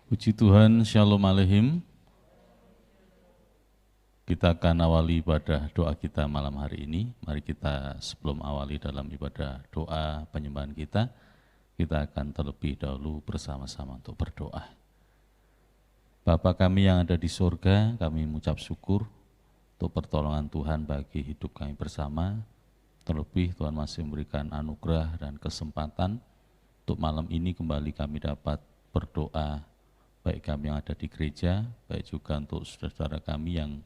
Puji Tuhan, Shalom Aleichem. Kita akan awali ibadah doa kita malam hari ini. Mari kita sebelum awali dalam ibadah doa penyembahan kita akan terlebih dahulu bersama-sama untuk berdoa. Bapa kami yang ada di surga, kami mengucap syukur untuk pertolongan Tuhan bagi hidup kami bersama. Terlebih Tuhan masih memberikan anugerah dan kesempatan untuk malam ini kembali kami dapat berdoa, baik kami yang ada di gereja, baik juga untuk saudara-saudara kami yang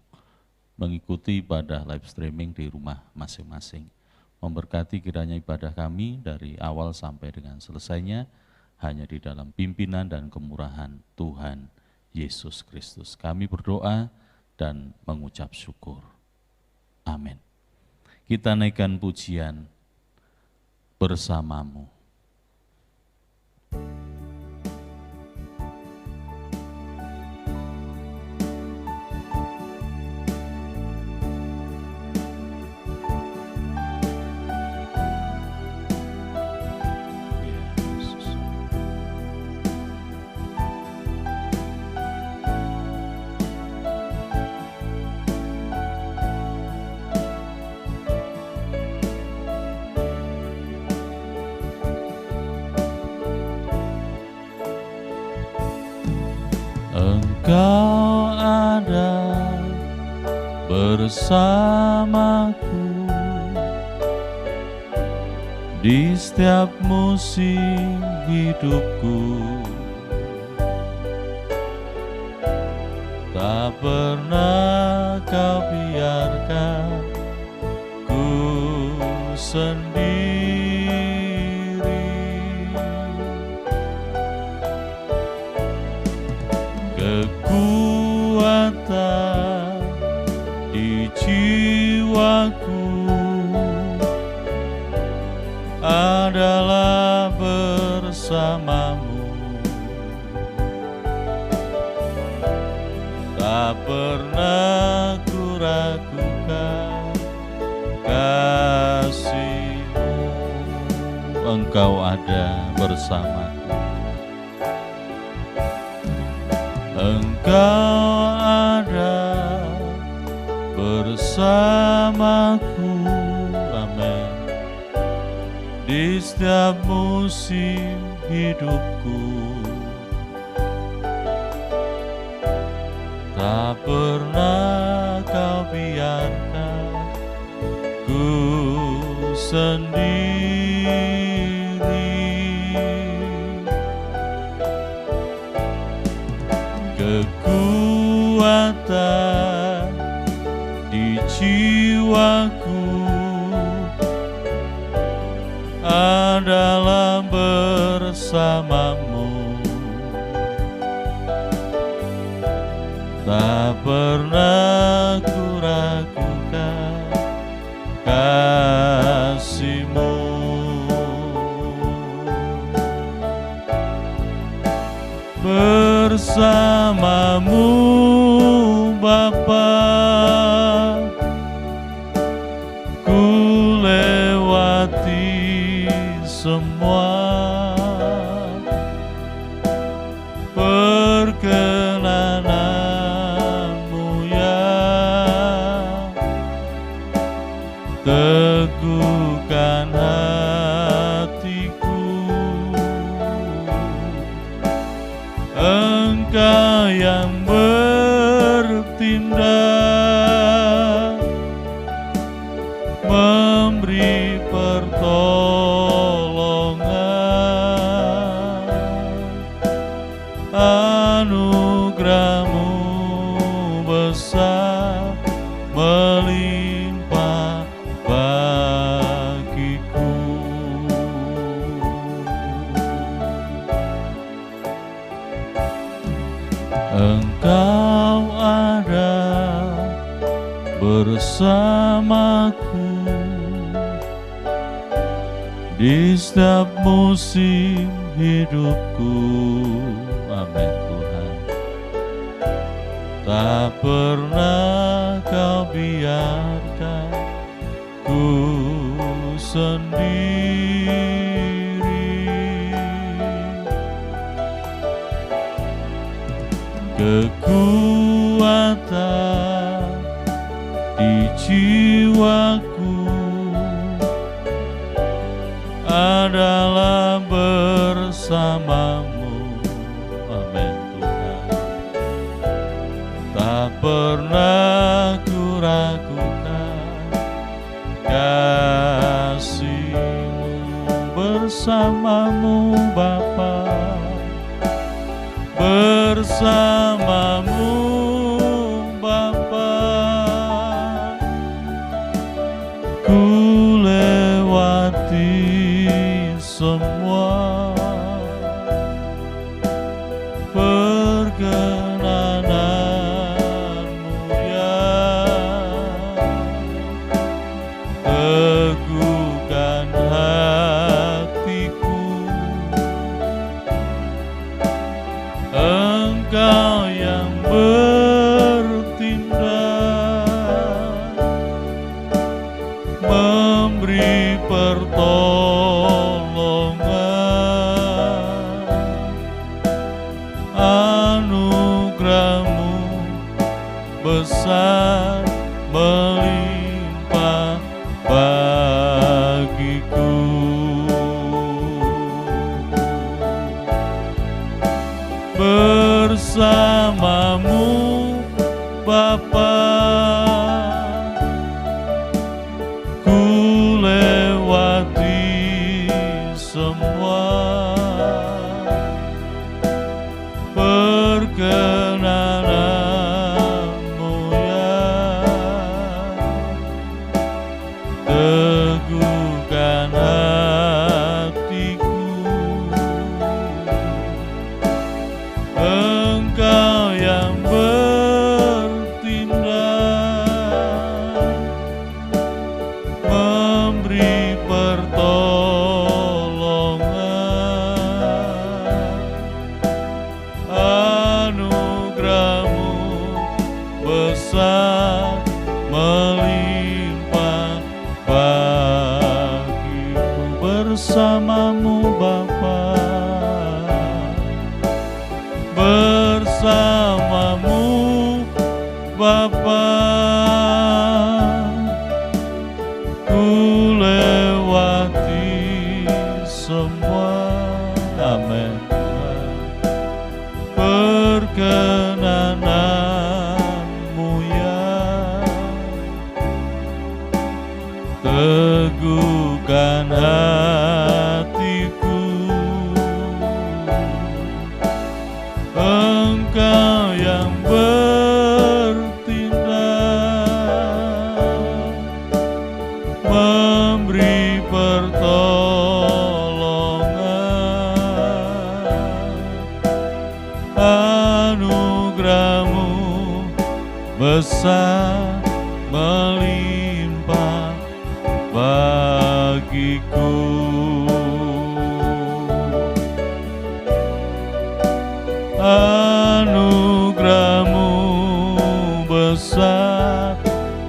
mengikuti ibadah live streaming di rumah masing-masing. Memberkati kiranya ibadah kami dari awal sampai dengan selesainya hanya di dalam pimpinan dan kemurahan Tuhan Yesus Kristus. Kami berdoa dan mengucap syukur. Amin. Kita naikkan pujian bersamamu. Engkau ada bersamaku di setiap musim hidupku. Tak pernah kau biarkan ku sendiri. Kekuatan di jiwaku adalah bersamamu. Tak pernah ku ragukan kasih-Mu. Engkau ada bersamaku. Engkau ada bersamaku, amin, di setiap musim hidupku. Tak pernah kau biarkan ku sendiri. Kekuatan di jiwaku adalah bersamamu. Tak pernah ku ragukan kasih-Mu. Bersamamu Bapa, ku lewati semua perkenanan-Mu ya, teguhkan hatiku. Engkau yang bertindak, memberi pertolongan, anugerah-Mu besar melimpah bagiku. Engkau ada bersamaku di setiap musim hidupku. Amin Tuhan. Tak pernah kau biarkan ku sendiri. kekuatan di jiwaku adalah bersamamu. Amin Tuhan. Tak pernah ku ragukan kasih-Mu bersamamu Bapa, bersamamu Bapa. Ku lewati semua perkenananmu ya, teguhkan hatiku. Engkau yang bertindak, memberi pertolongan, anugerah-Mu besar melimpah bagiku. Bersamamu Bapa, ku lewati semua perkenanan-Mu ya, teguhkan hatiku. Engkau yang bertindak, memberi pertolongan, anugerah-Mu besar melimpah bagiku. Bersamamu Bapa, bersamamu Bapa, ku lewati semua. Amin Tuhan. Perkenanan-Mu ya, teguhkan hatiku. Engkau yang bertindak, memberi pertolongan, anugerah-Mu besar melimpah bagiku. Anugerah-Mu besar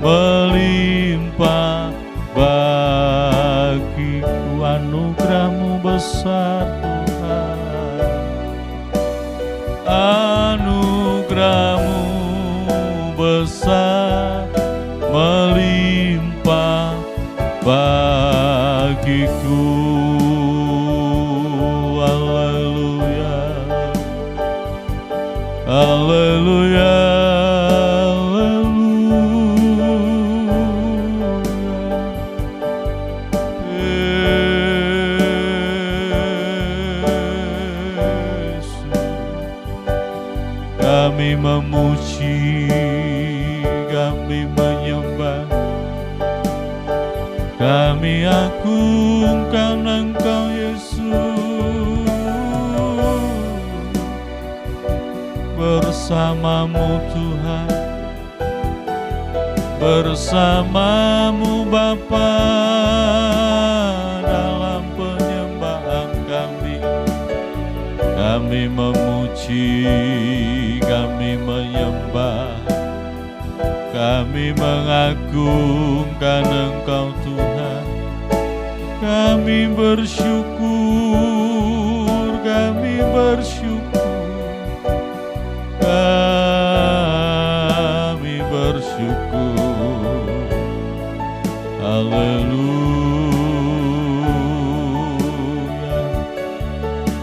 melimpah bagiku. Anugerah-Mu besar Tuhan, anugerah-Mu besar melimpah bagiku. Haleluya, haleluya, kami memuji, kami menyembah, kami agungkan Engkau Yesus. Bersamamu Tuhan, bersamamu Bapa, dalam penyembahan kami memuji, kami menyembah, kami mengagungkan Engkau Tuhan. Kami bersyukur, kami bersyukur.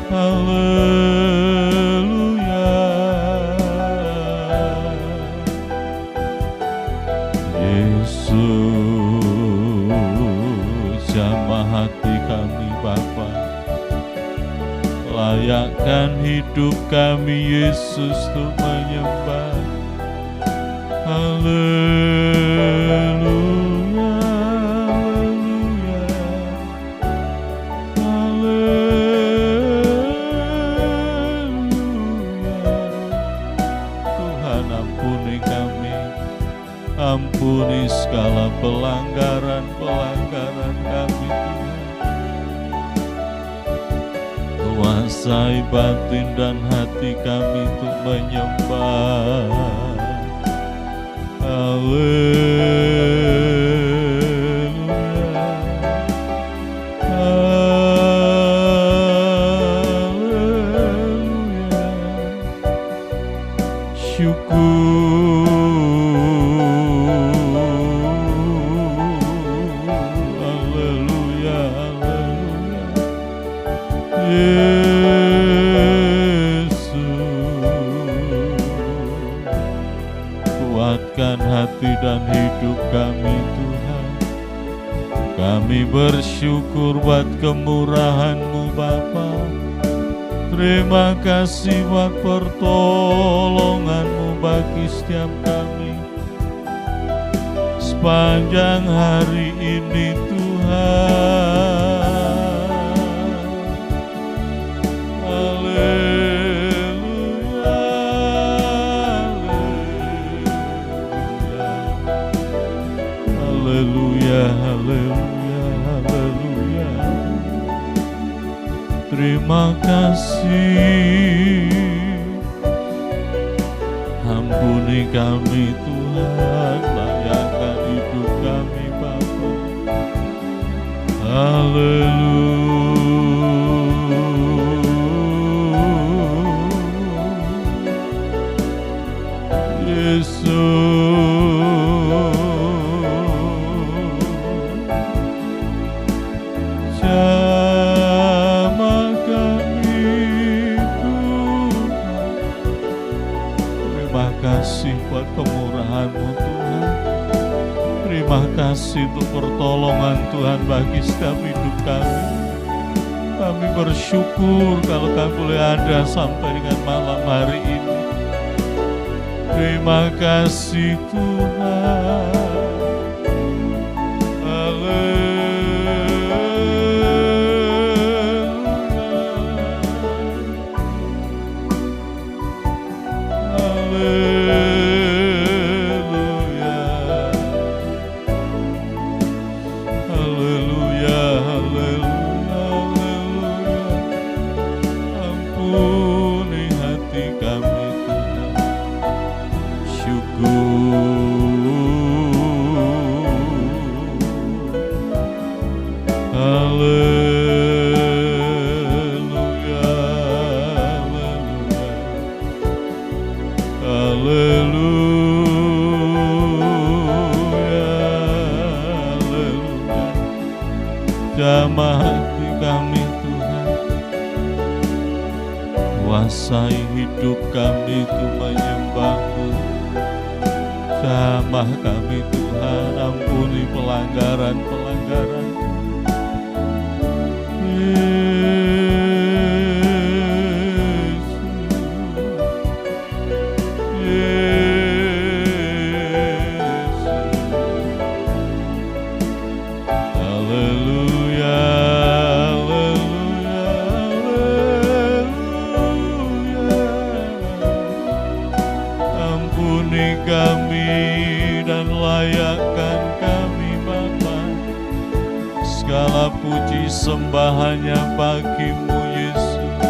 Haleluya. Yesus, jamah hati kami Bapa, layakkan hidup kami Yesus untuk menyembah. Haleluya, haleluya, haleluya. Tuhan ampuni kami, ampuni segala pelanggaran-pelanggaran kami Tuhan. Kuasai batin dan hati kami untuk menyembah. Haleluya, haleluya. Syukur, haleluya, haleluya. Kuatkan hati dan hidup kami Tuhan. Kami bersyukur buat kemurahan-Mu Bapa. Terima kasih buat pertolongan-Mu bagi setiap kami sepanjang hari ini Tuhan. Haleluya, haleluya, haleluya. Terima kasih. Ampuni kami Tuhan, layakkan hidup kami Bapa. Haleluya. Yesus, buat kemurahan-Mu Tuhan. Terima kasih untuk pertolongan Tuhan bagi setiap hidup kami. Kami bersyukur kalau kami boleh ada sampai dengan malam hari ini. Terima kasih Tuhan. Jamah hati kami Tuhan, kuasai hidup kami itu menyembah-Mu. Jamah kami Tuhan, ampuni pelanggaran-pelanggaran. Puji sembahannya bagi-Mu Yesus.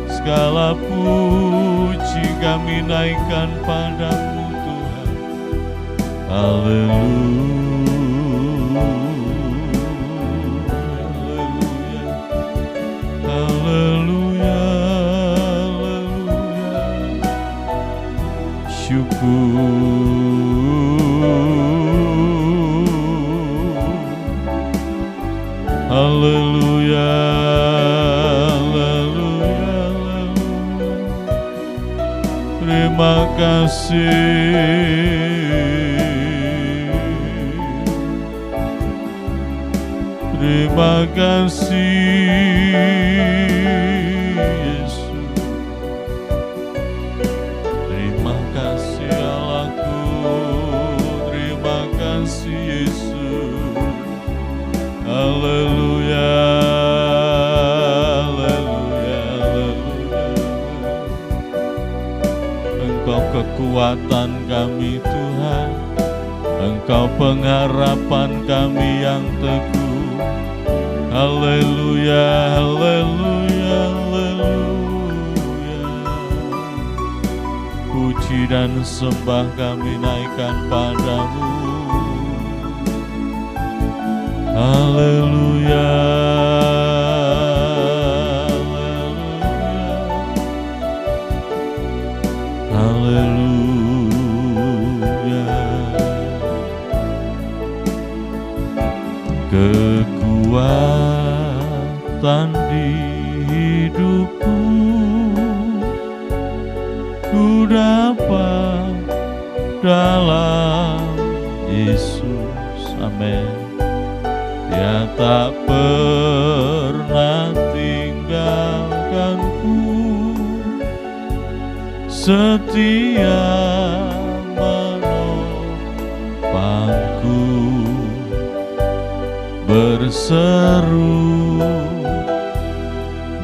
Segala puji kami naikkan padamu Tuhan. Haleluya, haleluya, haleluya, haleluya. Syukur. Haleluya, Terima kasih. Terima kasih Yesus. Terima kasih Allahku. Terima kasih Yesus. Haleluya. Haleluya. Haleluya. Engkau kekuatan kami Tuhan. Engkau pengharapan kami yang teguh. Haleluya, haleluya, haleluya. Puji dan sembah kami naikkan padamu. Haleluya, haleluya, haleluya. Kekuatan di hidupku ku dapat dalam Yesus. Amin. Dia tak pernah tinggalkanku, setia menopangku, berseru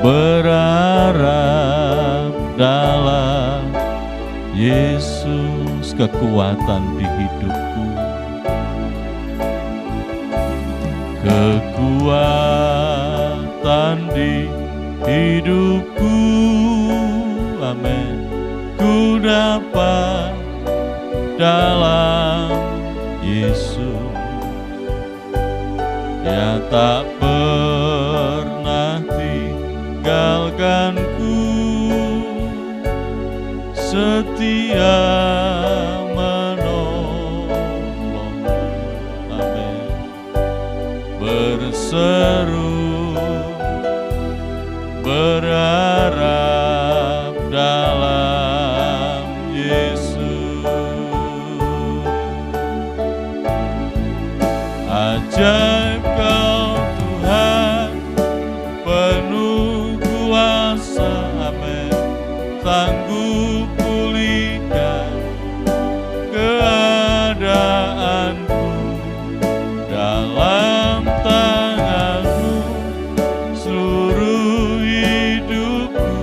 berharap dalam Yesus. Kekuatan di hidupku, kekuatan di hidupku, amin, ku dapat dalam Yesus. Dia tak pernah tinggalkanku, setia menolong, amin, berseru berharap dalam Yesus. Ajaib Kau Tuhan, penuh kuasa, amin, sanggup pulihkan keadaanku. Dalam tangan-Mu seluruh hidupku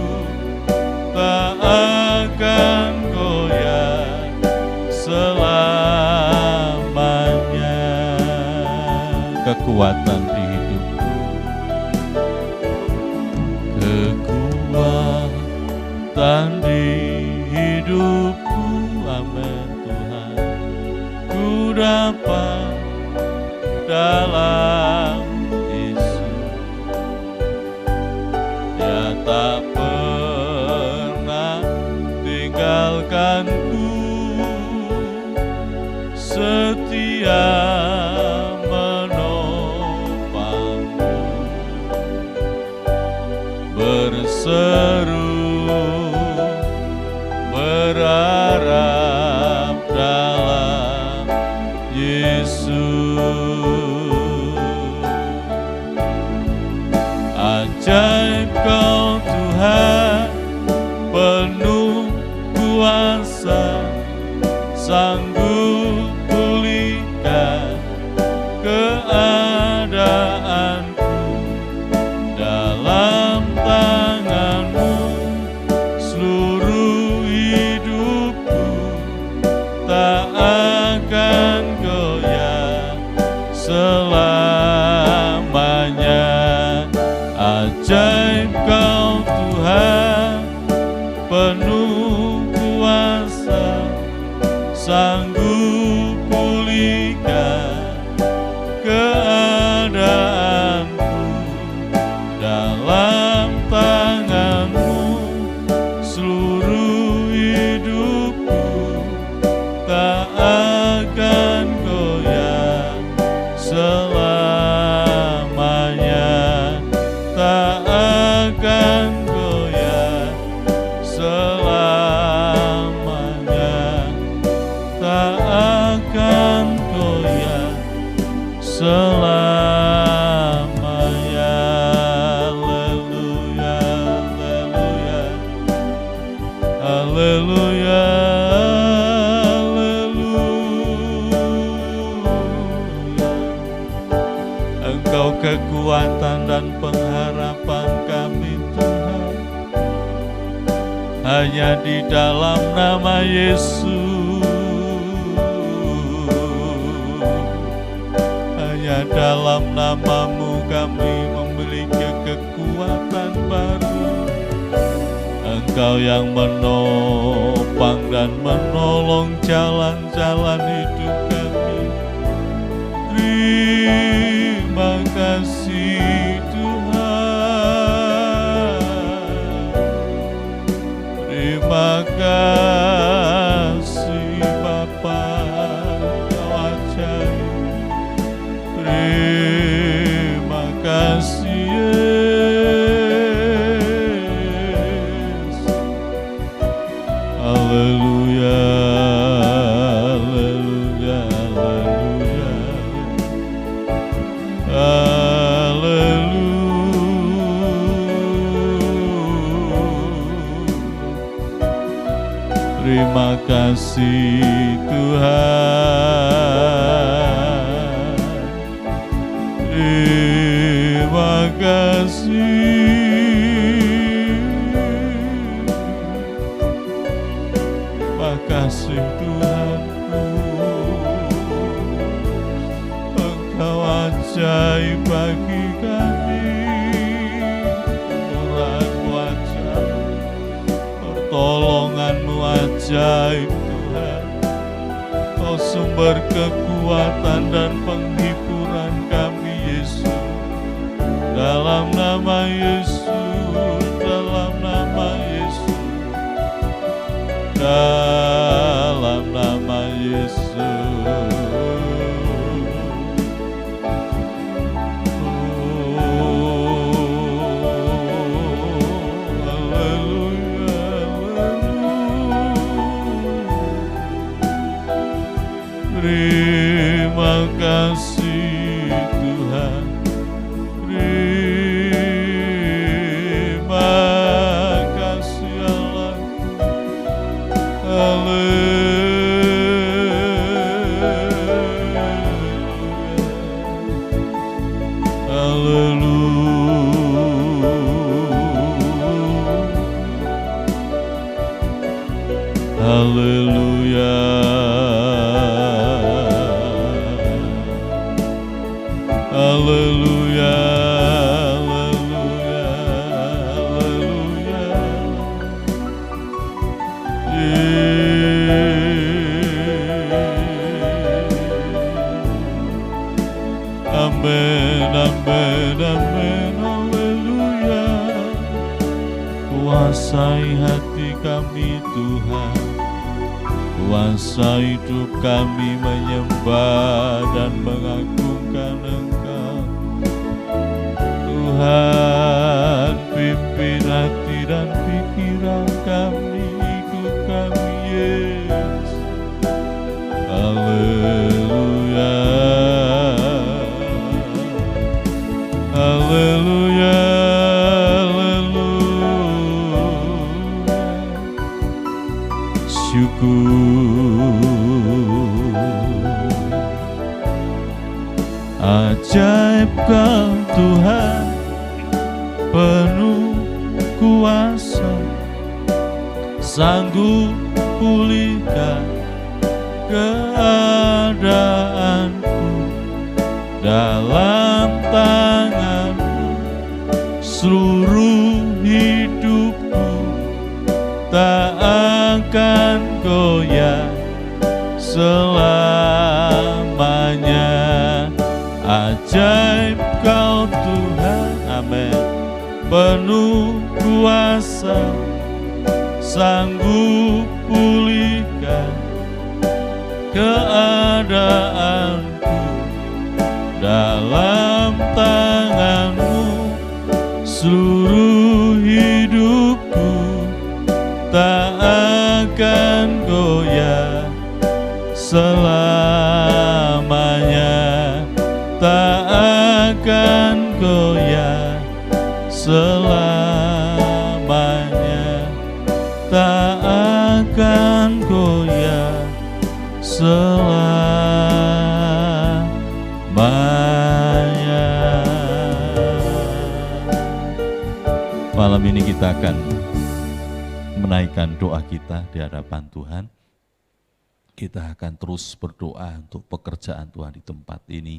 tak akan goyah selamanya. Kekuatan di hidupku, kekuatan di hidupku, amin Tuhan, ku dapat dalam Yesus. Dia tak pernah tinggalkanku, setia menopangku, berseru berharap dalam Yesus. Haleluya, Engkau kekuatan dan pengharapan kami Tuhan. Hanya di dalam nama Yesus, hanya dalam nama-Mu kami memiliki kekuatan baru. Engkau yang menopang dan menolong jalan-jalan hidup kami. Terima kasih Tuhan, terima kasih Bapa, Kau ajaib. Terima kasih Yesus. Haleluya, haleluya, haleluya. Terima kasih Tuhan, terima kasih, terima kasih Tuhanku. Engkau ajaib bagi kami, murah-Mu ajaib, pertolongan-Mu ajaib Tuhan. Kau sumber kekuatan dan penghiburan kami Yesus. Dalam nama Yesus, dalam nama Yesus, dalam nama Yesus. Terima kasih Tuhan, terima kasih Allahku. Haleluya, haleluya, haleluya. Haleluya, haleluya, haleluya. Amin, amin, amin, haleluya. Kuasai hati kami Tuhan, kuasa hidup kami menyembah dan mengagungkan Engkau. Tuhan, pimpin hati dan pikiran kami, hidup kami Yesus. Haleluya, haleluya, haleluya. Syukur, ajaib Kau Tuhan, penuh kuasa, sanggup pulihkan keadaanku. Dalam tangan-Mu seluruh hidupku tak akan goyah selamanya. Ajaib Kau Tuhan, amin, penuh kuasa, sanggup pulihkan keadaanku. Dalam tangan-Mu seluruh hidupku tak akan goyah selamanya, tak akan goyah selamanya, tak selamanya. Malam ini kita akan menaikkan doa kita di hadapan Tuhan. Kita akan terus berdoa untuk pekerjaan Tuhan di tempat ini.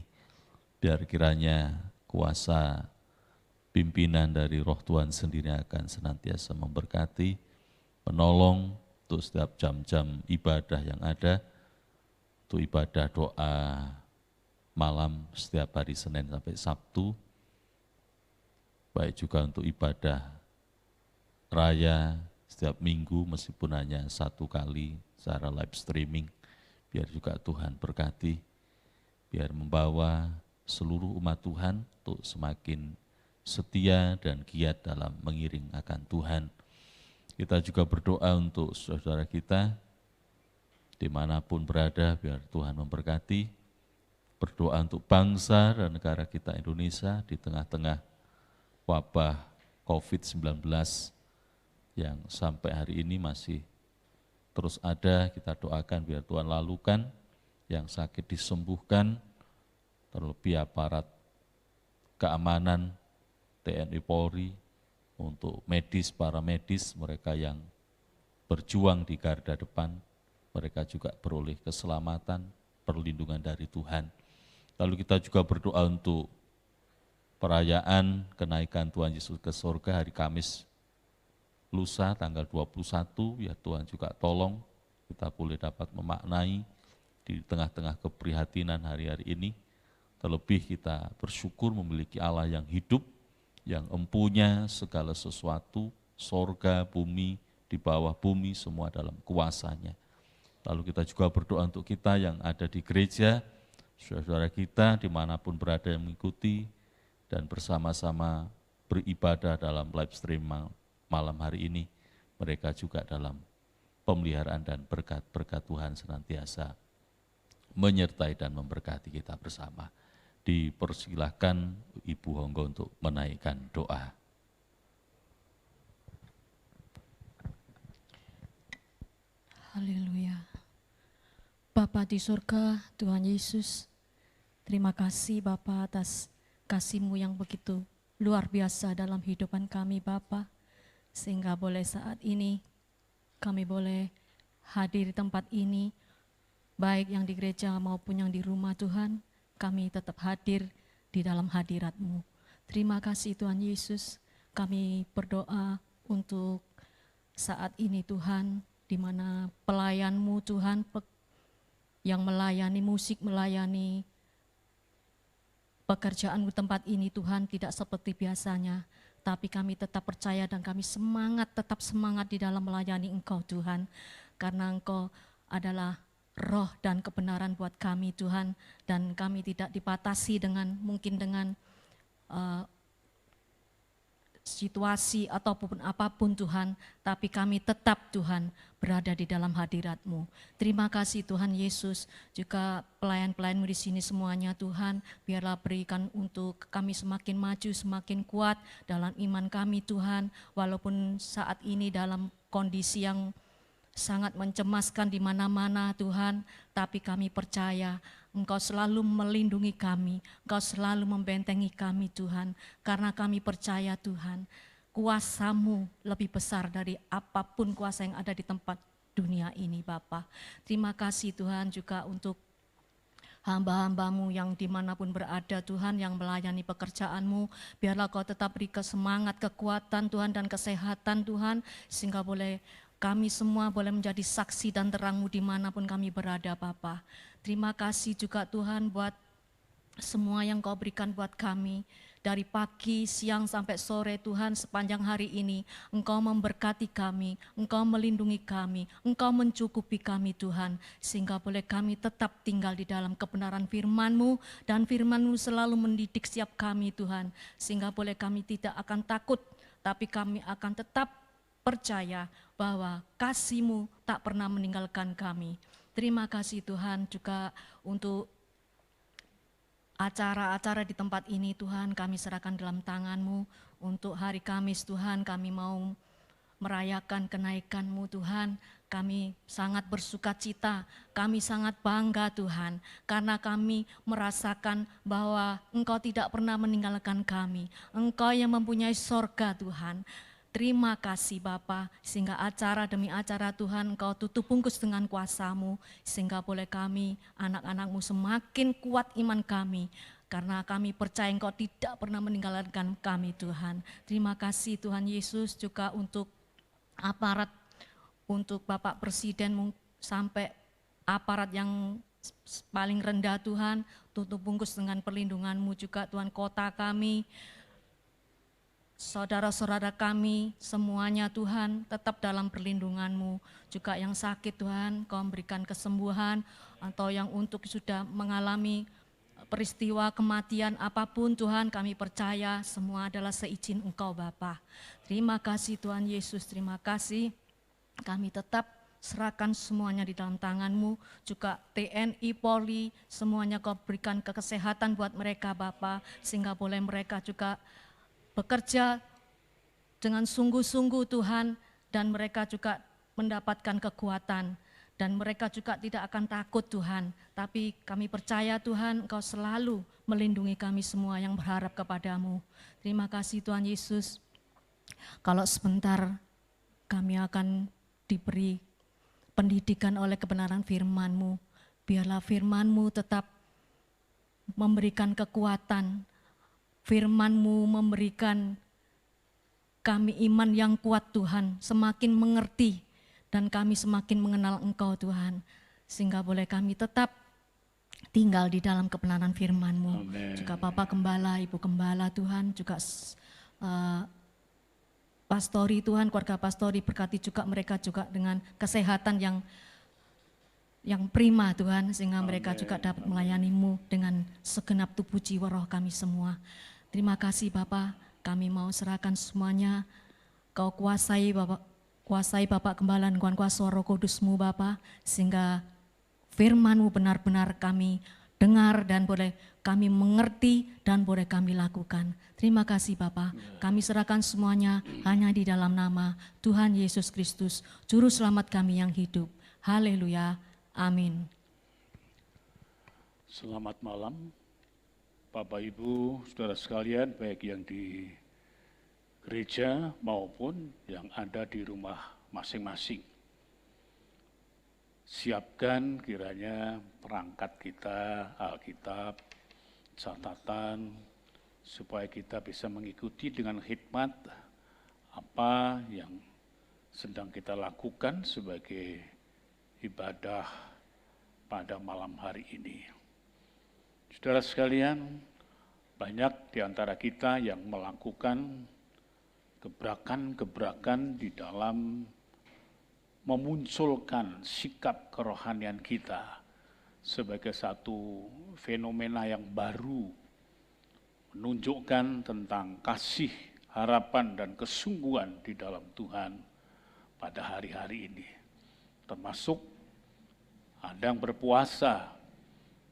Biar kiranya kuasa pimpinan dari Roh Tuhan sendiri akan senantiasa memberkati, menolong untuk setiap jam-jam ibadah yang ada, untuk ibadah doa malam setiap hari Senin sampai Sabtu, baik juga untuk ibadah raya setiap minggu meskipun hanya satu kali secara live streaming, biar juga Tuhan berkati, biar membawa seluruh umat Tuhan untuk semakin setia dan giat dalam mengiring akan Tuhan. Kita juga berdoa untuk saudara kita dimanapun berada, biar Tuhan memberkati. Berdoa untuk bangsa dan negara kita Indonesia di tengah-tengah wabah COVID-19 yang sampai hari ini masih terus ada. Kita doakan biar Tuhan lalukan, yang sakit disembuhkan, terlebih aparat keamanan, TNI Polri, untuk medis, para medis, mereka yang berjuang di garda depan, mereka juga beroleh keselamatan, perlindungan dari Tuhan. Lalu kita juga berdoa untuk perayaan kenaikan Tuhan Yesus ke surga hari Kamis lusa tanggal 21, ya Tuhan juga tolong kita boleh dapat memaknai di tengah-tengah keprihatinan hari-hari ini. Terlebih kita bersyukur memiliki Allah yang hidup, yang empunya segala sesuatu, sorga, bumi, di bawah bumi, semua dalam kuasanya. Lalu kita juga berdoa untuk kita yang ada di gereja, saudara-saudara kita dimanapun berada yang mengikuti, dan bersama-sama beribadah dalam live stream malam hari ini, mereka juga dalam pemeliharaan dan berkat-berkat Tuhan senantiasa menyertai dan memberkati kita bersama. Dipersilahkan Ibu Honggo untuk menaikkan doa. Haleluya. Bapa di surga, Tuhan Yesus, terima kasih Bapa atas kasih-Mu yang begitu luar biasa dalam kehidupan kami Bapa. Sehingga boleh saat ini kami boleh hadir di tempat ini, baik yang di gereja maupun yang di rumah Tuhan, kami tetap hadir di dalam hadirat-Mu. Terima kasih Tuhan Yesus, kami berdoa untuk saat ini Tuhan, di mana pelayan-Mu Tuhan, yang melayani musik, melayani pekerjaan-Mu tempat ini Tuhan tidak seperti biasanya. Tapi kami tetap percaya dan kami tetap semangat di dalam melayani Engkau Tuhan. Karena Engkau adalah roh dan kebenaran buat kami Tuhan. Dan kami tidak dibatasi mungkin dengan situasi ataupun apapun Tuhan, tapi kami tetap Tuhan berada di dalam hadirat-Mu. Terima kasih Tuhan Yesus, juga pelayan-pelayan-Mu di sini semuanya Tuhan, biarlah berikan untuk kami semakin maju, semakin kuat dalam iman kami Tuhan, walaupun saat ini dalam kondisi yang sangat mencemaskan di mana-mana Tuhan, tapi kami percaya Engkau selalu melindungi kami, Engkau selalu membentengi kami Tuhan, karena kami percaya Tuhan, kuasa-Mu lebih besar dari apapun kuasa yang ada di tempat dunia ini Bapa. Terima kasih Tuhan juga untuk hamba-hamba-Mu yang dimanapun berada Tuhan, yang melayani pekerjaan-Mu, biarlah Kau tetap beri semangat, kekuatan Tuhan dan kesehatan Tuhan, sehingga kami semua boleh menjadi saksi dan terang-Mu dimanapun kami berada Bapa. Terima kasih juga Tuhan buat semua yang Kau berikan buat kami. Dari pagi, siang sampai sore Tuhan, sepanjang hari ini Engkau memberkati kami, Engkau melindungi kami, Engkau mencukupi kami Tuhan. Sehingga boleh kami tetap tinggal di dalam kebenaran firman-Mu, dan firman-Mu selalu mendidik setiap kami Tuhan. Sehingga boleh kami tidak akan takut, tapi kami akan tetap percaya bahwa kasih-Mu tak pernah meninggalkan kami. Terima kasih Tuhan juga untuk acara-acara di tempat ini Tuhan, kami serahkan dalam tangan-Mu. Untuk hari Kamis Tuhan, kami mau merayakan kenaikan-Mu Tuhan. Kami sangat bersuka cita, kami sangat bangga Tuhan, karena kami merasakan bahwa Engkau tidak pernah meninggalkan kami. Engkau yang mempunyai sorga Tuhan. Terima kasih Bapa, sehingga acara demi acara Tuhan Engkau tutup bungkus dengan kuasa-Mu, sehingga boleh kami, anak-anak-Mu semakin kuat iman kami, karena kami percaya Engkau tidak pernah meninggalkan kami Tuhan. Terima kasih Tuhan Yesus juga untuk aparat, untuk Bapak Presiden sampai aparat yang paling rendah Tuhan, tutup bungkus dengan perlindungan-Mu juga Tuhan, kota kami, saudara-saudara kami, semuanya Tuhan tetap dalam perlindungan-Mu. Juga yang sakit Tuhan, Kau memberikan kesembuhan, atau yang untuk sudah mengalami peristiwa kematian apapun Tuhan, kami percaya semua adalah seizin Engkau Bapa. Terima kasih Tuhan Yesus, terima kasih. Kami tetap serahkan semuanya di dalam tangan-Mu, juga TNI, Polri, semuanya Kau berikan kesehatan buat mereka Bapa, sehingga boleh mereka juga bekerja dengan sungguh-sungguh Tuhan, dan mereka juga mendapatkan kekuatan, dan mereka juga tidak akan takut Tuhan, tapi kami percaya Tuhan Engkau selalu melindungi kami semua yang berharap kepadamu. Terima kasih Tuhan Yesus. Kalau sebentar kami akan diberi pendidikan oleh kebenaran firman-Mu, biarlah firman-Mu tetap memberikan kekuatan, firman-Mu memberikan kami iman yang kuat Tuhan, semakin mengerti dan kami semakin mengenal Engkau Tuhan, sehingga boleh kami tetap tinggal di dalam kebenaran firman-Mu. Juga Bapak Gembala, Ibu Gembala Tuhan, juga pastori Tuhan, keluarga pastori, berkati juga mereka juga dengan kesehatan yang prima Tuhan, sehingga mereka juga dapat melayani-Mu dengan segenap tubuh jiwa roh kami semua. Terima kasih Bapak, kami mau serahkan semuanya, Kau kuasai Bapak Gembala dengan kuasa Roh Kudus-Mu Bapak, sehingga firman-Mu benar-benar kami dengar dan boleh kami mengerti dan boleh kami lakukan. Terima kasih Bapa, kami serahkan semuanya hanya di dalam nama Tuhan Yesus Kristus, Juru Selamat kami yang hidup. Haleluya, amin. Selamat malam Bapak Ibu, Saudara sekalian, baik yang di gereja maupun yang ada di rumah masing-masing. Siapkan kiranya perangkat kita, Alkitab, catatan, supaya kita bisa mengikuti dengan hikmat apa yang sedang kita lakukan sebagai ibadah pada malam hari ini. Saudara sekalian, banyak di antara kita yang melakukan gebrakan-gebrakan di dalam memunculkan sikap kerohanian kita sebagai satu fenomena yang baru, menunjukkan tentang kasih, harapan, dan kesungguhan di dalam Tuhan pada hari-hari ini. Termasuk ada yang berpuasa,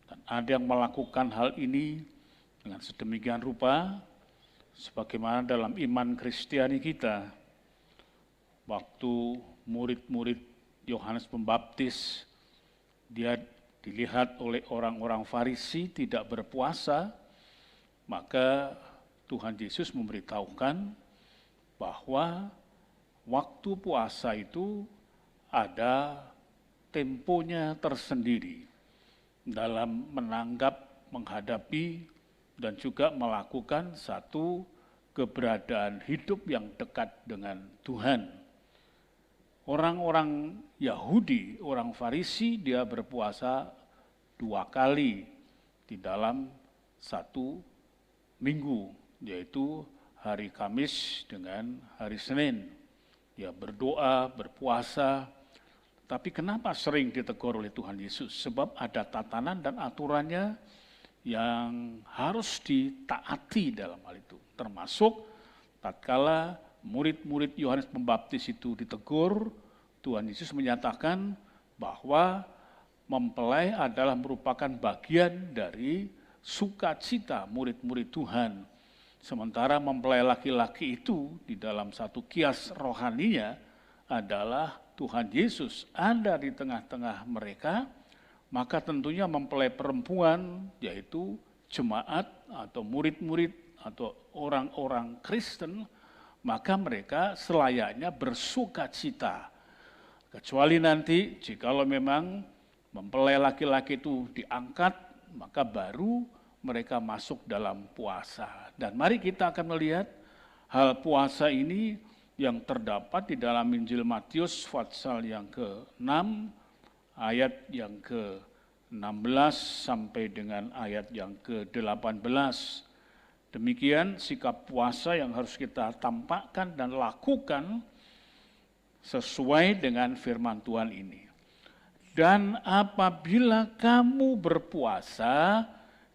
dan ada yang melakukan hal ini dengan sedemikian rupa, sebagaimana dalam iman Kristiani kita, waktu murid-murid Yohanes Pembaptis, dia dilihat oleh orang-orang Farisi tidak berpuasa, maka Tuhan Yesus memberitahukan bahwa waktu puasa itu ada temponya tersendiri dalam menanggap, menghadapi, dan juga melakukan satu keberadaan hidup yang dekat dengan Tuhan. Orang-orang Yahudi, orang Farisi, dia berpuasa 2 kali di dalam 1 minggu, yaitu hari Kamis dengan hari Senin. Dia berdoa, berpuasa, tapi kenapa sering ditegur oleh Tuhan Yesus? Sebab ada tatanan dan aturannya yang harus ditaati dalam hal itu. Termasuk tatkala murid-murid Yohanes Pembaptis itu ditegur, Tuhan Yesus menyatakan bahwa mempelai adalah merupakan bagian dari sukacita murid-murid Tuhan. Sementara mempelai laki-laki itu di dalam satu kias rohaninya adalah Tuhan Yesus ada di tengah-tengah mereka, maka tentunya mempelai perempuan, yaitu jemaat atau murid-murid atau orang-orang Kristen, maka mereka selayaknya bersukacita. Kecuali nanti jikalau memang mempelai laki-laki itu diangkat, maka baru mereka masuk dalam puasa. Dan mari kita akan melihat hal puasa ini yang terdapat di dalam Injil Matius pasal yang ke-6, ayat yang ke-16 sampai dengan ayat yang ke-18. Demikian sikap puasa yang harus kita tampakkan dan lakukan sesuai dengan firman Tuhan ini. Dan apabila kamu berpuasa,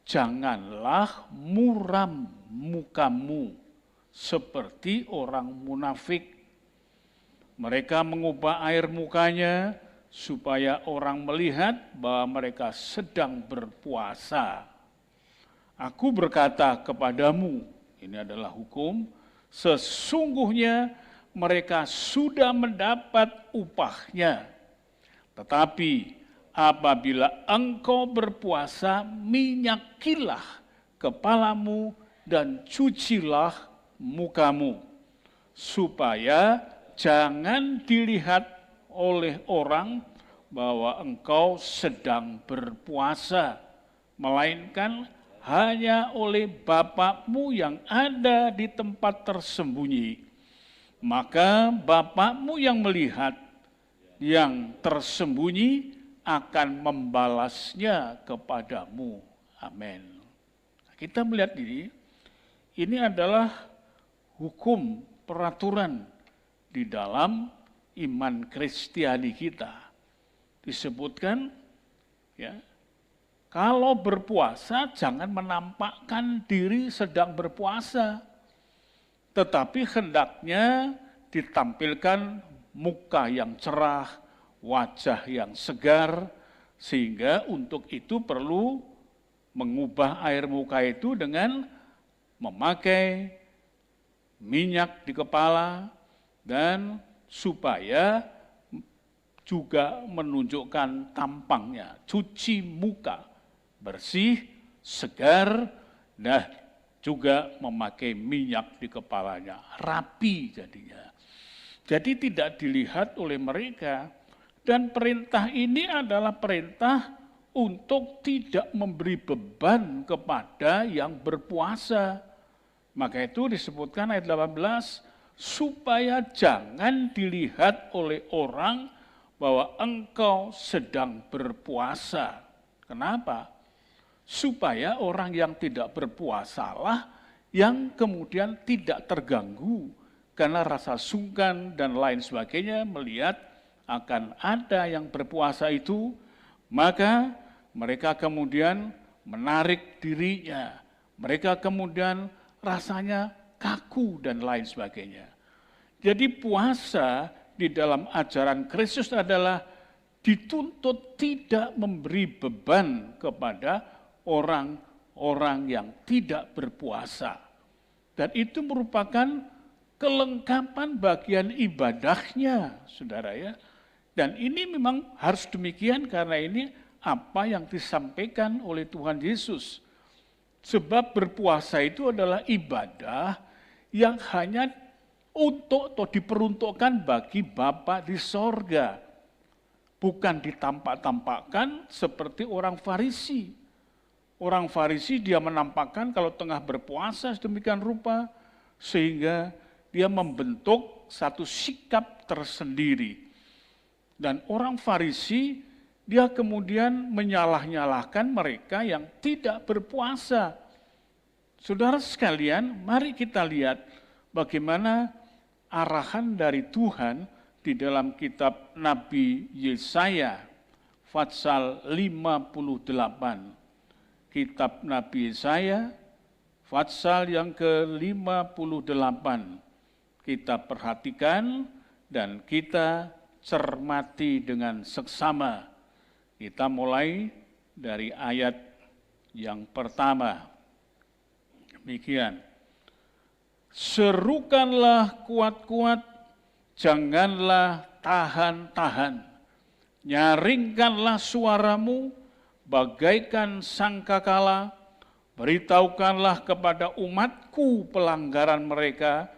janganlah muram mukamu seperti orang munafik. Mereka mengubah air mukanya supaya orang melihat bahwa mereka sedang berpuasa. Aku berkata kepadamu, ini adalah hukum, sesungguhnya mereka sudah mendapat upahnya. Tetapi apabila engkau berpuasa, minyakilah kepalamu dan cucilah mukamu, supaya jangan dilihat oleh orang bahwa engkau sedang berpuasa, melainkan hanya oleh Bapakmu yang ada di tempat tersembunyi. Maka Bapakmu yang melihat yang tersembunyi akan membalasnya kepadamu. Amin. Kita melihat ini adalah hukum, peraturan di dalam iman Kristiani kita. Disebutkan, ya, kalau berpuasa jangan menampakkan diri sedang berpuasa, tetapi hendaknya ditampilkan muka yang cerah, wajah yang segar, sehingga untuk itu perlu mengubah air muka itu dengan memakai minyak di kepala, dan supaya juga menunjukkan tampangnya, cuci muka, bersih, segar, dan juga memakai minyak di kepalanya, rapi jadinya. Jadi tidak dilihat oleh mereka, dan perintah ini adalah perintah untuk tidak memberi beban kepada yang berpuasa. Maka itu disebutkan ayat 18, supaya jangan dilihat oleh orang bahwa engkau sedang berpuasa. Kenapa? Supaya orang yang tidak berpuasalah yang kemudian tidak terganggu karena rasa sungkan dan lain sebagainya melihat akan ada yang berpuasa itu, maka mereka kemudian menarik dirinya, mereka kemudian rasanya kaku dan lain sebagainya. Jadi puasa di dalam ajaran Kristus adalah dituntut tidak memberi beban kepada orang-orang yang tidak berpuasa. Dan itu merupakan kelengkapan bagian ibadahnya, saudara ya. Dan ini memang harus demikian karena ini apa yang disampaikan oleh Tuhan Yesus. Sebab berpuasa itu adalah ibadah yang hanya untuk atau diperuntukkan bagi Bapa di sorga. Bukan ditampak-tampakkan seperti orang Farisi. Orang Farisi dia menampakkan kalau tengah berpuasa sedemikian rupa, sehingga dia membentuk satu sikap tersendiri. Dan orang Farisi dia kemudian menyalah-nyalahkan mereka yang tidak berpuasa. Saudara sekalian, mari kita lihat bagaimana arahan dari Tuhan di dalam kitab Nabi Yesaya, pasal 58. Kitab Nabi Yesaya, pasal yang ke-58. Kita perhatikan dan kita cermati dengan seksama. Kita mulai dari ayat yang pertama. Demikian. Serukanlah kuat-kuat, janganlah tahan-tahan, nyaringkanlah suaramu bagaikan sangkakala, beritahukanlah kepada umatku pelanggaran mereka,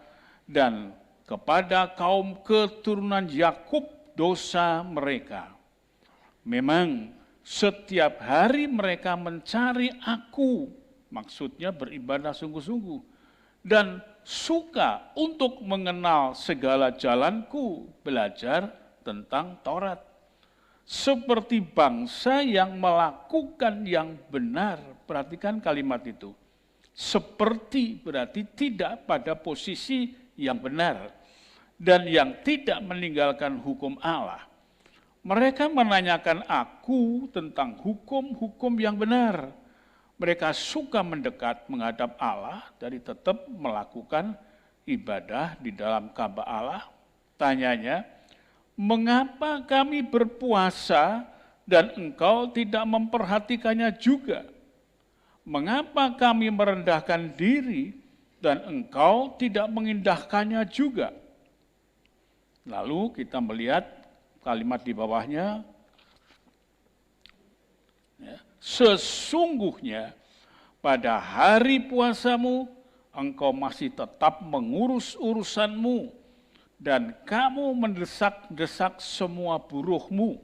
dan kepada kaum keturunan Yakub dosa mereka. Memang setiap hari mereka mencari aku, maksudnya beribadah sungguh-sungguh, dan suka untuk mengenal segala jalanku, belajar tentang Taurat. Seperti bangsa yang melakukan yang benar. Perhatikan kalimat itu. Seperti berarti tidak pada posisi yang benar dan yang tidak meninggalkan hukum Allah. Mereka menanyakan aku tentang hukum-hukum yang benar. Mereka suka mendekat menghadap Allah dari tetap melakukan ibadah di dalam Ka'bah Allah. Tanyanya, mengapa kami berpuasa dan engkau tidak memperhatikannya juga? Mengapa kami merendahkan diri dan engkau tidak mengindahkannya juga? Lalu kita melihat kalimat di bawahnya, ya, sesungguhnya pada hari puasamu engkau masih tetap mengurus urusanmu dan kamu mendesak-desak semua buruhmu.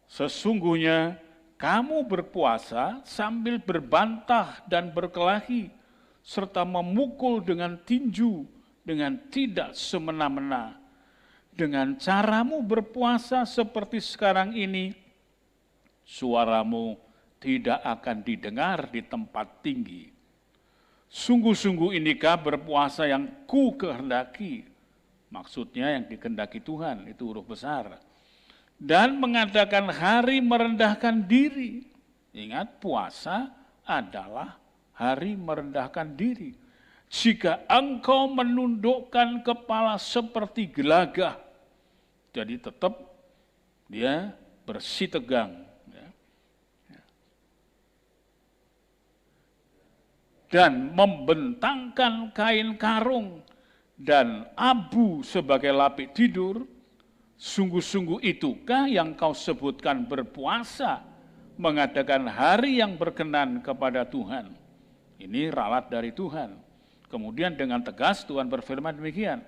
Sesungguhnya kamu berpuasa sambil berbantah dan berkelahi, serta memukul dengan tinju dengan tidak semena-mena. Dengan caramu berpuasa seperti sekarang ini, suaramu tidak akan didengar di tempat tinggi. Sungguh-sungguh inikah berpuasa yang ku kehendaki, maksudnya yang dikehendaki Tuhan, itu huruf besar. Dan mengadakan hari merendahkan diri. Ingat, puasa adalah hari merendahkan diri. Jika engkau menundukkan kepala seperti gelagah, jadi tetap dia bersih tegang. Dan membentangkan kain karung dan abu sebagai lapik tidur, sungguh-sungguh itukah yang kau sebutkan berpuasa, mengadakan hari yang berkenan kepada Tuhan? Ini ralat dari Tuhan. Kemudian dengan tegas Tuhan berfirman demikian,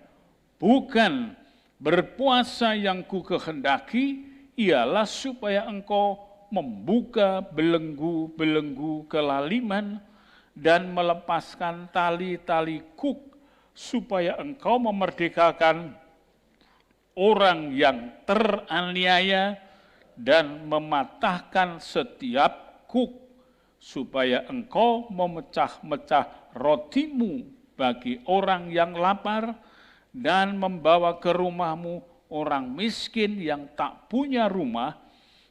bukan berpuasa yang ku kehendaki, ialah supaya engkau membuka belenggu-belenggu kelaliman dan melepaskan tali-tali kuk, supaya engkau memerdekakan orang yang teraniaya dan mematahkan setiap kuk, supaya engkau memecah-mecah rotimu bagi orang yang lapar dan membawa ke rumahmu orang miskin yang tak punya rumah,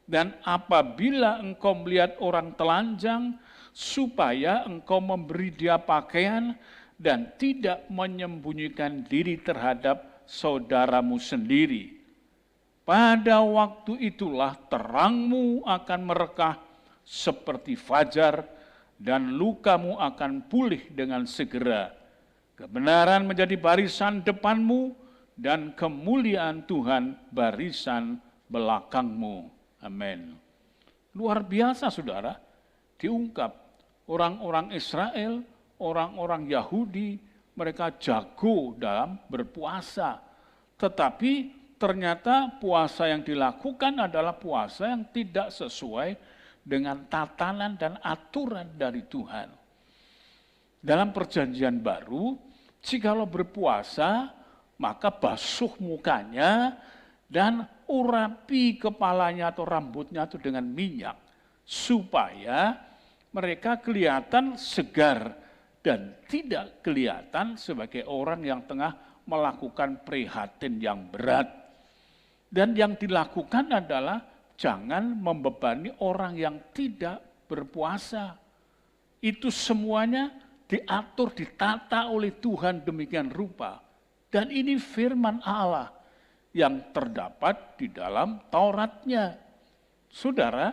dan apabila engkau melihat orang telanjang, supaya engkau memberi dia pakaian dan tidak menyembunyikan diri terhadap saudaramu sendiri. Pada waktu itulah terangmu akan merekah seperti fajar dan lukamu akan pulih dengan segera. Kebenaran menjadi barisan depanmu dan kemuliaan Tuhan barisan belakangmu. Amin. Luar biasa saudara, diungkap orang-orang Israel, orang-orang Yahudi, mereka jago dalam berpuasa. Tetapi ternyata puasa yang dilakukan adalah puasa yang tidak sesuai dengan tatanan dan aturan dari Tuhan. Dalam perjanjian baru, jikalau berpuasa, maka basuh mukanya dan urapi kepalanya atau rambutnya itu dengan minyak, supaya mereka kelihatan segar dan tidak kelihatan sebagai orang yang tengah melakukan prihatin yang berat. Dan yang dilakukan adalah jangan membebani orang yang tidak berpuasa. Itu semuanya diatur, ditata oleh Tuhan demikian rupa. Dan ini firman Allah yang terdapat di dalam Tauratnya. Saudara,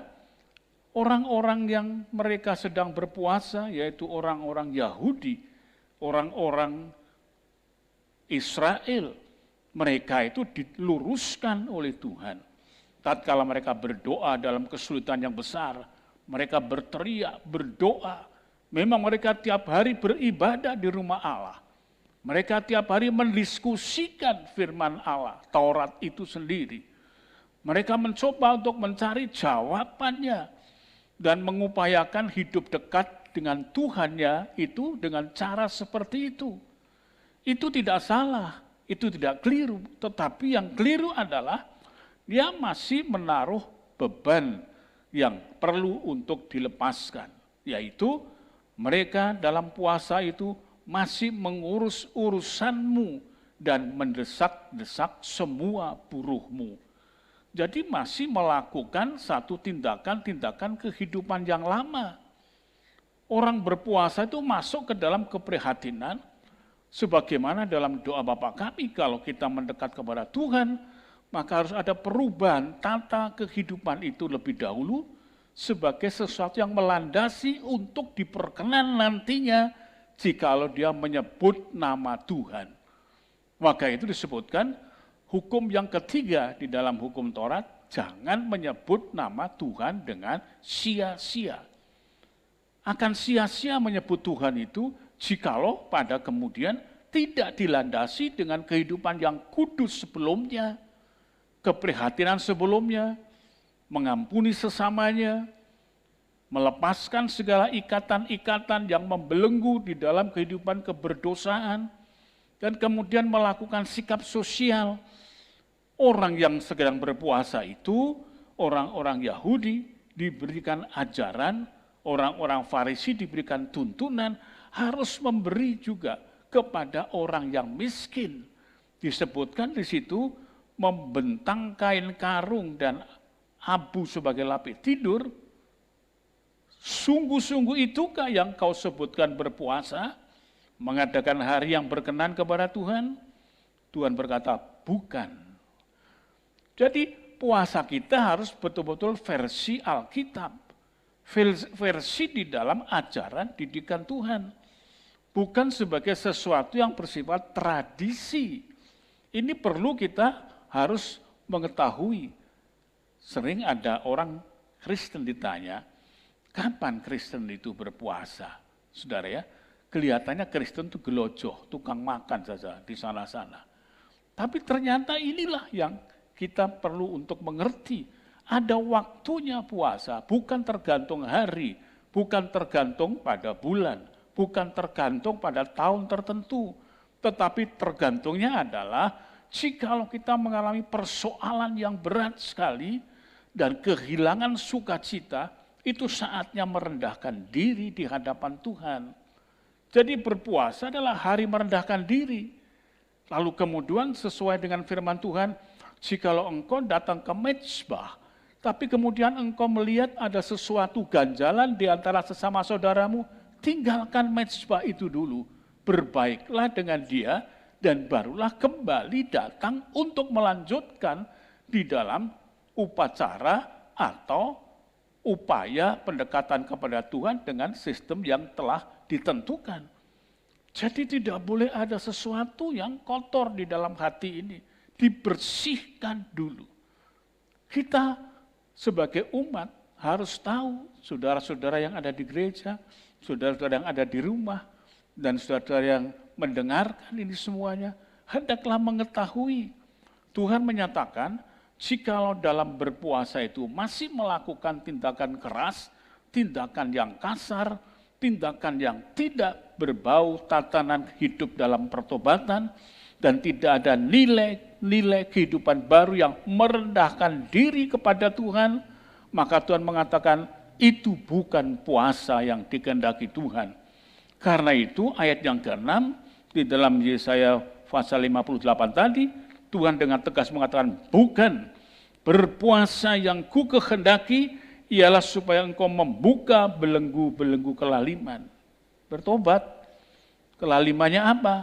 orang-orang yang mereka sedang berpuasa, yaitu orang-orang Yahudi, orang-orang Israel, mereka itu diluruskan oleh Tuhan. Tatkala mereka berdoa dalam kesulitan yang besar, mereka berteriak, berdoa. Memang mereka tiap hari beribadah di rumah Allah. Mereka tiap hari mendiskusikan firman Allah, Taurat itu sendiri. Mereka mencoba untuk mencari jawabannya dan mengupayakan hidup dekat dengan Tuhannya itu dengan cara seperti itu. Itu tidak salah, itu tidak keliru. Tetapi yang keliru adalah dia masih menaruh beban yang perlu untuk dilepaskan. Yaitu mereka dalam puasa itu masih mengurus urusanmu dan mendesak-desak semua buruhmu. Jadi masih melakukan satu tindakan-tindakan kehidupan yang lama. Orang berpuasa itu masuk ke dalam keprihatinan, sebagaimana dalam doa Bapa kami, kalau kita mendekat kepada Tuhan, maka harus ada perubahan tata kehidupan itu lebih dahulu, sebagai sesuatu yang melandasi untuk diperkenan nantinya, jikalau dia menyebut nama Tuhan. Maka itu disebutkan hukum yang ketiga di dalam hukum Taurat, jangan menyebut nama Tuhan dengan sia-sia. Akan sia-sia menyebut Tuhan itu jikalau pada kemudian tidak dilandasi dengan kehidupan yang kudus sebelumnya, keprihatinan sebelumnya, mengampuni sesamanya, melepaskan segala ikatan-ikatan yang membelenggu di dalam kehidupan keberdosaan, dan kemudian melakukan sikap sosial. Orang yang sedang berpuasa itu, orang-orang Yahudi diberikan ajaran, orang-orang Farisi diberikan tuntunan, harus memberi juga kepada orang yang miskin. Disebutkan di situ, membentang kain karung dan abu sebagai lapis tidur. Sungguh-sungguh itukah yang kau sebutkan berpuasa, mengadakan hari yang berkenan kepada Tuhan? Tuhan berkata, bukan. Jadi puasa kita harus betul-betul versi Alkitab, versi di dalam ajaran didikan Tuhan, bukan sebagai sesuatu yang bersifat tradisi. Ini perlu kita harus mengetahui. Sering ada orang Kristen ditanya, kapan Kristen itu berpuasa? Saudara ya, kelihatannya Kristen itu gelojoh, tukang makan saja di sana-sana. Tapi ternyata inilah yang kita perlu untuk mengerti. Ada waktunya puasa, bukan tergantung hari, bukan tergantung pada bulan, bukan tergantung pada tahun tertentu. Tetapi tergantungnya adalah jikalau kita mengalami persoalan yang berat sekali dan kehilangan sukacita, itu saatnya merendahkan diri di hadapan Tuhan. Jadi berpuasa adalah hari merendahkan diri. Lalu kemudian sesuai dengan firman Tuhan, jikalau engkau datang ke mezbah, tapi kemudian engkau melihat ada sesuatu ganjalan di antara sesama saudaramu, tinggalkan mezbah itu dulu. Berbaiklah dengan dia dan barulah kembali datang untuk melanjutkan di dalam upacara atau upaya pendekatan kepada Tuhan dengan sistem yang telah ditentukan. Jadi tidak boleh ada sesuatu yang kotor di dalam hati ini. Dibersihkan dulu. Kita sebagai umat harus tahu, saudara-saudara yang ada di gereja, saudara-saudara yang ada di rumah, dan saudara-saudara yang mendengarkan ini semuanya, hendaklah mengetahui. Tuhan menyatakan, jikalau dalam berpuasa itu masih melakukan tindakan keras, tindakan yang kasar, tindakan yang tidak berbau tatanan hidup dalam pertobatan, dan tidak ada nilai kehidupan baru yang merendahkan diri kepada Tuhan, maka Tuhan mengatakan itu bukan puasa yang dikehendaki Tuhan. Karena itu ayat yang ke-6 di dalam Yesaya pasal 58 tadi, Tuhan dengan tegas mengatakan, bukan, berpuasa yang ku kehendaki ialah supaya engkau membuka belenggu-belenggu kelaliman. Bertobat, kelalimannya apa?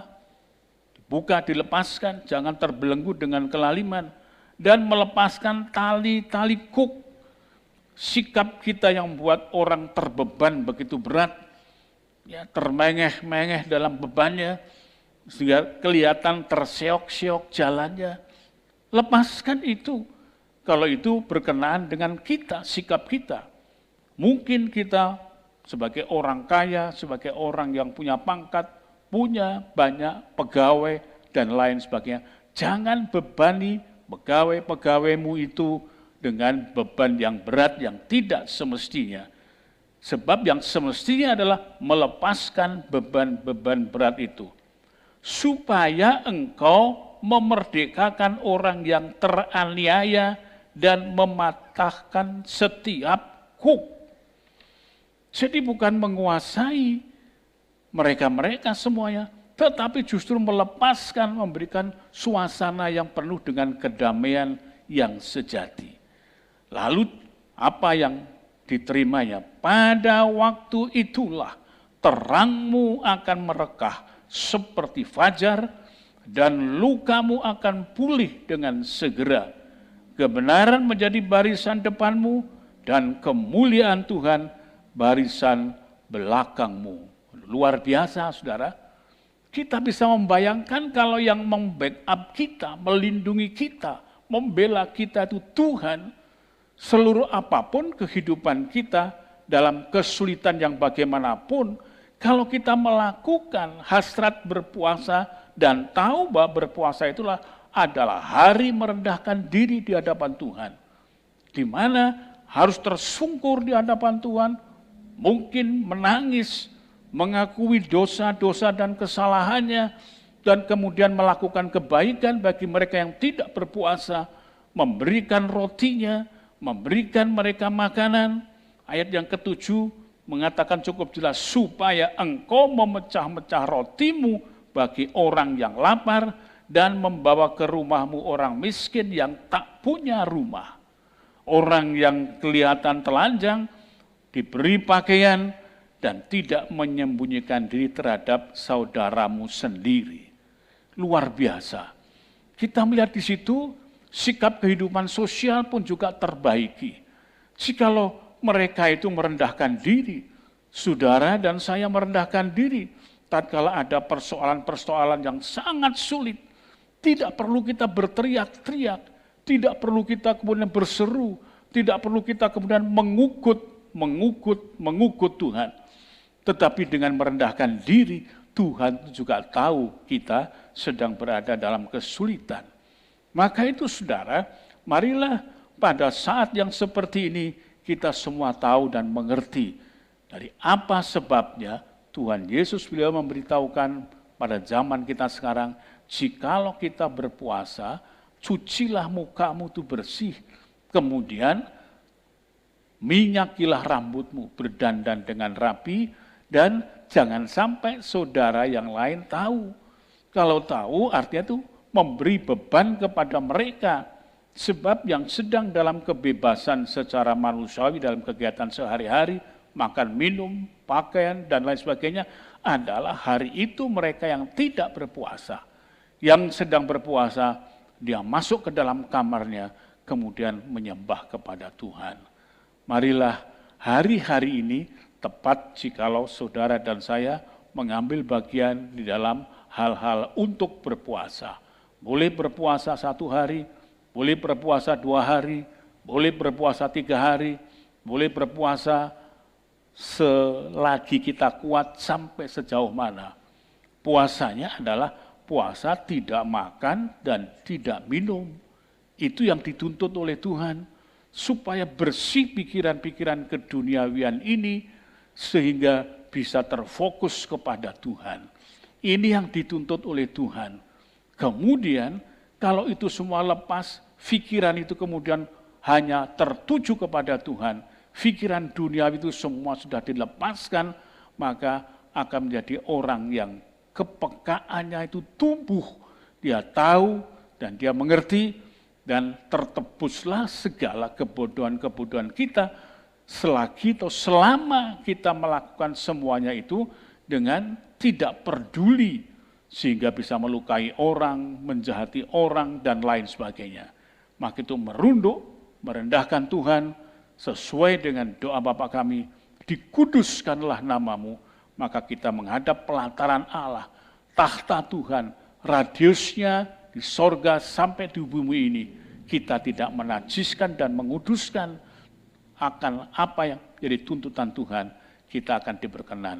Buka, dilepaskan, jangan terbelenggu dengan kelaliman. Dan melepaskan tali-tali kuk. Sikap kita yang membuat orang terbeban begitu berat, ya, termengeh-mengeh dalam bebannya, sehingga kelihatan terseok-seok jalannya. Lepaskan itu. Kalau itu berkenaan dengan kita, sikap kita. Mungkin kita sebagai orang kaya, sebagai orang yang punya pangkat, punya banyak pegawai dan lain sebagainya. Jangan bebani pegawai-pegawaimu itu dengan beban yang berat yang tidak semestinya. Sebab yang semestinya adalah melepaskan beban-beban berat itu. Supaya engkau memerdekakan orang yang teraniaya dan mematahkan setiap kuk. Jadi bukan menguasai mereka-mereka semuanya, tetapi justru melepaskan, memberikan suasana yang penuh dengan kedamaian yang sejati. Lalu apa yang diterimanya? Pada waktu itulah terangmu akan merekah seperti fajar dan lukamu akan pulih dengan segera. Kebenaran menjadi barisan depanmu dan kemuliaan Tuhan barisan belakangmu. Luar biasa, saudara. Kita bisa membayangkan kalau yang membackup kita, melindungi kita, membela kita itu Tuhan. Seluruh apapun kehidupan kita dalam kesulitan yang bagaimanapun, kalau kita melakukan hasrat berpuasa dan tahu bahwa berpuasa itulah adalah hari merendahkan diri di hadapan Tuhan. Di mana harus tersungkur di hadapan Tuhan, mungkin menangis, mengakui dosa-dosa dan kesalahannya, dan kemudian melakukan kebaikan bagi mereka yang tidak berpuasa, memberikan rotinya, memberikan mereka makanan. Ayat yang ke-7 mengatakan cukup jelas, supaya engkau memecah-mecah rotimu bagi orang yang lapar, dan membawa ke rumahmu orang miskin yang tak punya rumah. Orang yang kelihatan telanjang, diberi pakaian, dan tidak menyembunyikan diri terhadap saudaramu sendiri. Luar biasa. Kita melihat di situ, sikap kehidupan sosial pun juga terbaiki. Jikalau mereka itu merendahkan diri, saudara dan saya merendahkan diri, tatkala ada persoalan-persoalan yang sangat sulit, tidak perlu kita berteriak-teriak, tidak perlu kita kemudian berseru, tidak perlu kita kemudian mengugut Tuhan. Tetapi dengan merendahkan diri, Tuhan juga tahu kita sedang berada dalam kesulitan. Maka itu saudara, marilah pada saat yang seperti ini kita semua tahu dan mengerti dari apa sebabnya Tuhan Yesus beliau memberitahukan pada zaman kita sekarang, jikalau kita berpuasa, cucilah mukamu itu bersih, kemudian minyakilah rambutmu, berdandan dengan rapi, dan jangan sampai saudara yang lain tahu. Kalau tahu artinya itu memberi beban kepada mereka, sebab yang sedang dalam kebebasan secara manusiawi dalam kegiatan sehari-hari, makan, minum, pakaian, dan lain sebagainya, adalah hari itu mereka yang tidak berpuasa. Yang sedang berpuasa, dia masuk ke dalam kamarnya, kemudian menyembah kepada Tuhan. Marilah hari-hari ini, tepat jikalau saudara dan saya mengambil bagian di dalam hal-hal untuk berpuasa. Boleh berpuasa 1 hari, boleh berpuasa 2 hari, boleh berpuasa 3 hari, boleh berpuasa selagi kita kuat sampai sejauh mana. Puasanya adalah puasa tidak makan dan tidak minum. Itu yang dituntut oleh Tuhan, supaya bersih pikiran-pikiran keduniawian ini, sehingga bisa terfokus kepada Tuhan. Ini yang dituntut oleh Tuhan. Kemudian, kalau itu semua lepas, pikiran itu kemudian hanya tertuju kepada Tuhan, pikiran duniawi itu semua sudah dilepaskan, maka akan menjadi orang yang kepekaannya itu tumbuh, dia tahu dan dia mengerti, dan tertebuslah segala kebodohan-kebodohan kita selagi atau selama kita melakukan semuanya itu dengan tidak peduli, sehingga bisa melukai orang, menjahati orang, dan lain sebagainya. Maka itu merunduk, merendahkan Tuhan, sesuai dengan doa Bapa kami, dikuduskanlah namamu, maka kita menghadap pelataran Allah tahta Tuhan, radiusnya di sorga sampai di bumi ini, kita tidak menajiskan dan menguduskan akan apa yang jadi tuntutan Tuhan, kita akan diberkenan,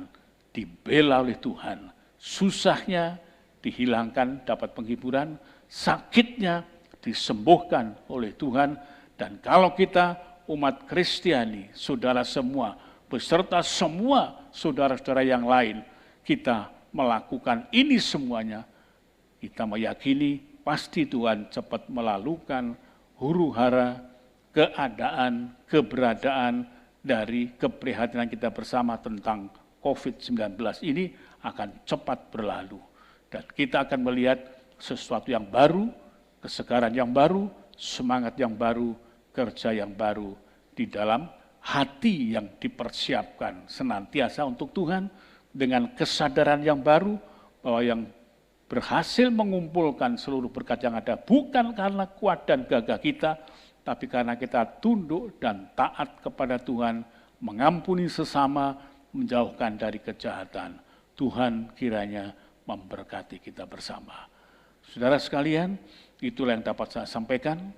dibela oleh Tuhan. Susahnya dihilangkan, dapat penghiburan, sakitnya disembuhkan oleh Tuhan. Dan kalau kita umat Kristiani, saudara semua, beserta semua saudara-saudara yang lain, kita melakukan ini semuanya, kita meyakini pasti Tuhan cepat melalukan huru-hara keadaan, keberadaan dari keprihatinan kita bersama tentang COVID-19 ini akan cepat berlalu. Dan kita akan melihat sesuatu yang baru, kesegaran yang baru, semangat yang baru, kerja yang baru di dalam hati yang dipersiapkan senantiasa untuk Tuhan, dengan kesadaran yang baru bahwa yang berhasil mengumpulkan seluruh berkat yang ada bukan karena kuat dan gagah kita, tapi karena kita tunduk dan taat kepada Tuhan, mengampuni sesama, menjauhkan dari kejahatan. Tuhan kiranya memberkati kita bersama. Saudara sekalian, itulah yang dapat saya sampaikan.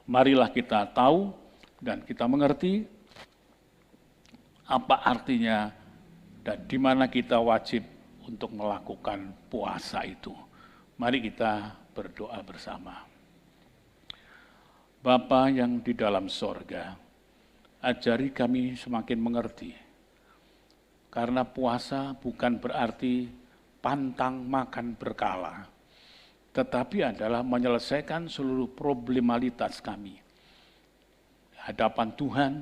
Marilah kita tahu dan kita mengerti apa artinya dan di mana kita wajib untuk melakukan puasa itu. Mari kita berdoa bersama. Bapa yang di dalam sorga, ajari kami semakin mengerti. Karena puasa bukan berarti pantang makan berkala, tetapi adalah menyelesaikan seluruh problemalitas kami. Hadapan Tuhan,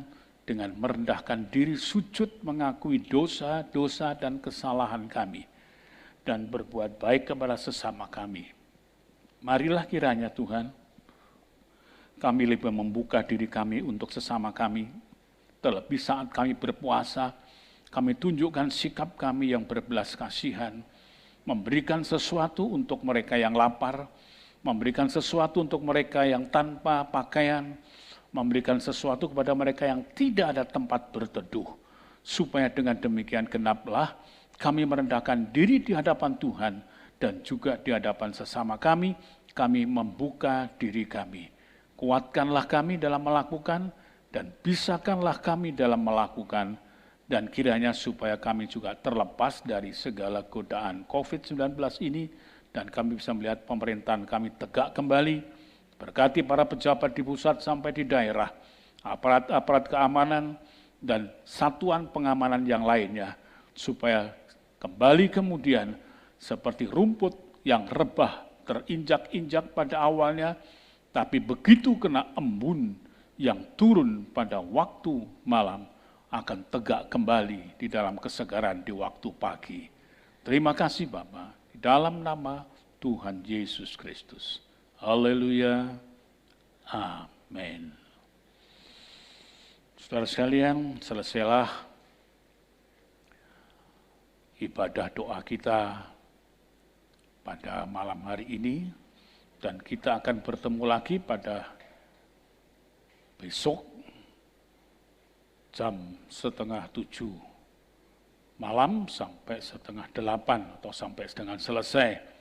dengan merendahkan diri, sujud mengakui dosa-dosa dan kesalahan kami, dan berbuat baik kepada sesama kami. Marilah kiranya Tuhan, kami lebih membuka diri kami untuk sesama kami, terlebih saat kami berpuasa, kami tunjukkan sikap kami yang berbelas kasihan, memberikan sesuatu untuk mereka yang lapar, memberikan sesuatu untuk mereka yang tanpa pakaian, memberikan sesuatu kepada mereka yang tidak ada tempat berteduh, supaya dengan demikian genaplah kami merendahkan diri di hadapan Tuhan dan juga di hadapan sesama kami membuka diri kami. Kuatkanlah kami dalam melakukan dan bisakanlah kami dalam melakukan, dan kiranya supaya kami juga terlepas dari segala godaan COVID-19 ini dan kami bisa melihat pemerintahan kami tegak kembali. Berkati para pejabat di pusat sampai di daerah, aparat-aparat keamanan, dan satuan pengamanan yang lainnya, supaya kembali kemudian seperti rumput yang rebah terinjak-injak pada awalnya, tapi begitu kena embun yang turun pada waktu malam, akan tegak kembali di dalam kesegaran di waktu pagi. Terima kasih Bapa, di dalam nama Tuhan Yesus Kristus. Haleluya. Amin. Saudara sekalian, selesailah ibadah doa kita pada malam hari ini, dan kita akan bertemu lagi pada besok jam 6:30 malam sampai 7:30 atau sampai dengan selesai.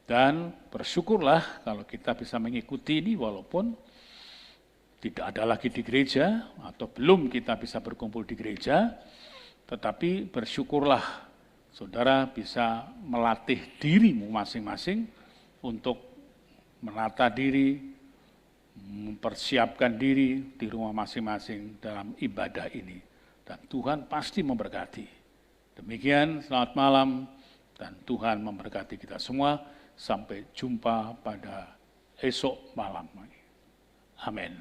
Dan bersyukurlah kalau kita bisa mengikuti ini walaupun tidak ada lagi di gereja atau belum kita bisa berkumpul di gereja, tetapi bersyukurlah saudara bisa melatih dirimu masing-masing untuk menata diri, mempersiapkan diri di rumah masing-masing dalam ibadah ini. Dan Tuhan pasti memberkati. Demikian, selamat malam dan Tuhan memberkati kita semua. Sampai jumpa pada esok malam. Amin.